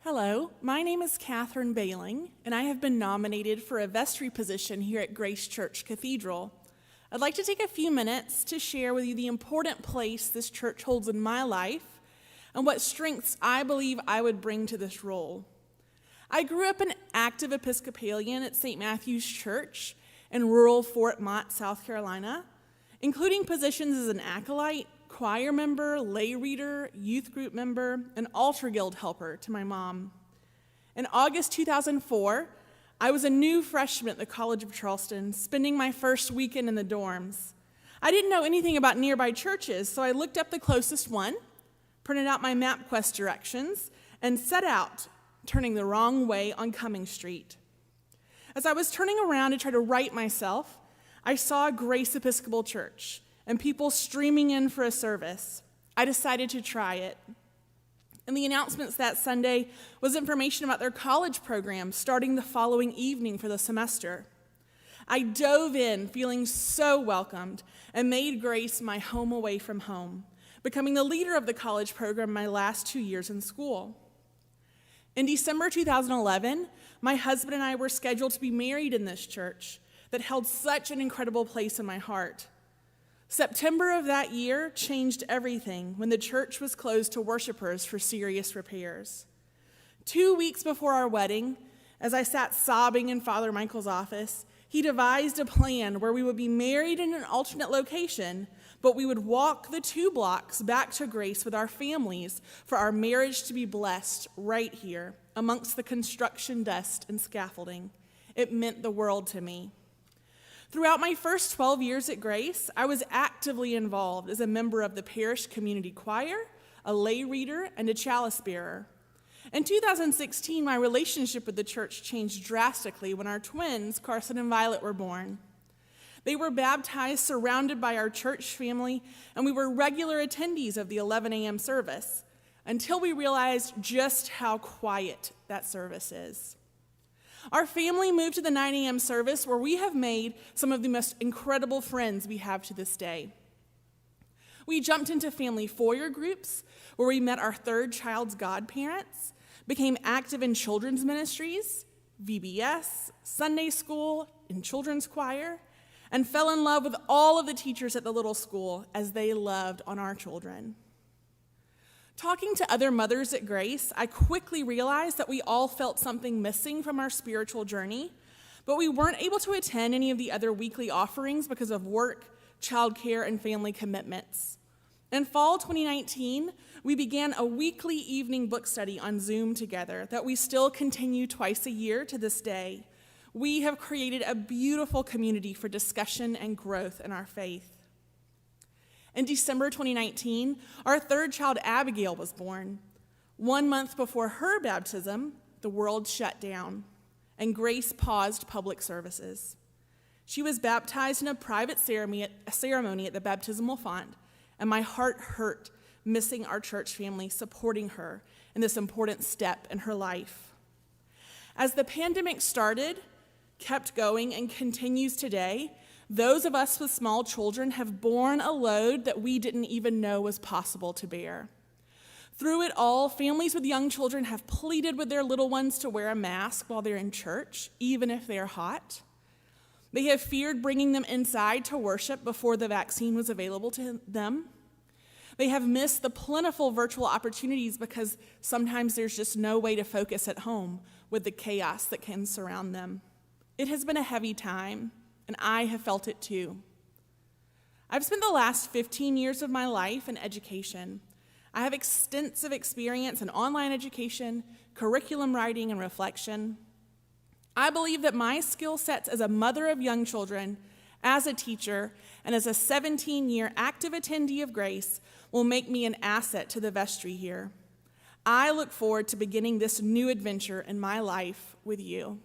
Hello, my name is Kathryn Behling, and I have been nominated for a Vestry position here at Grace Church Cathedral. I'd like to take a few minutes to share with you the important place this church holds in my life and what strengths I believe I would bring to this role. I grew up an active Episcopalian at St. Matthew's Church in rural Fort Mott, South Carolina, including positions as an acolyte, choir member, lay reader, youth group member, and altar guild helper to my mom. In August 2004, I was a new freshman at the College of Charleston, spending my first weekend in the dorms. I didn't know anything about nearby churches, so I looked up the closest one, printed out my MapQuest directions, and set out, turning the wrong way on Cumming Street. As I was turning around to try to right myself, I saw Grace Episcopal Church and people streaming in for a service. I decided to try it. And the announcements that Sunday was information about their college program starting the following evening for the semester. I dove in feeling so welcomed and made Grace my home away from home, becoming the leader of the college program my last 2 years in school. In December 2011, my husband and I were scheduled to be married in this church that held such an incredible place in my heart. September of that year changed everything when the church was closed to worshipers for serious repairs. 2 weeks before our wedding, as I sat sobbing in Father Michael's office, he devised a plan where we would be married in an alternate location, but we would walk the 2 blocks back to Grace with our families for our marriage to be blessed right here amongst the construction dust and scaffolding. It meant the world to me. Throughout my first 12 years at Grace, I was actively involved as a member of the parish community choir, a lay reader, and a chalice bearer. In 2016, my relationship with the church changed drastically when our twins, Carson and Violet, were born. They were baptized surrounded by our church family, and we were regular attendees of the 11 a.m. service until we realized just how quiet that service is. Our family moved to the 9 a.m. service where we have made some of the most incredible friends we have to this day. We jumped into family foyer groups where we met our third child's godparents, became active in children's ministries, VBS, Sunday school, and children's choir, and fell in love with all of the teachers at the little school as they loved on our children. Talking to other mothers at Grace, I quickly realized that we all felt something missing from our spiritual journey, but we weren't able to attend any of the other weekly offerings because of work, childcare, and family commitments. In fall 2019, we began a weekly evening book study on Zoom together that we still continue twice a year to this day. We have created a beautiful community for discussion and growth in our faith. In December 2019, our third child, Abigail, was born. 1 month before her baptism, the world shut down, and Grace paused public services. She was baptized in a private ceremony at the baptismal font, and my heart hurt missing our church family supporting her in this important step in her life. As the pandemic started, kept going, and continues today, those of us with small children have borne a load that we didn't even know was possible to bear. Through it all, families with young children have pleaded with their little ones to wear a mask while they're in church, even if they're hot. They have feared bringing them inside to worship before the vaccine was available to them. They have missed the plentiful virtual opportunities because sometimes there's just no way to focus at home with the chaos that can surround them. It has been a heavy time, and I have felt it too. I've spent the last 15 years of my life in education. I have extensive experience in online education, curriculum writing, and reflection. I believe that my skill sets as a mother of young children, as a teacher, and as a 17-year active attendee of Grace will make me an asset to the vestry here. I look forward to beginning this new adventure in my life with you.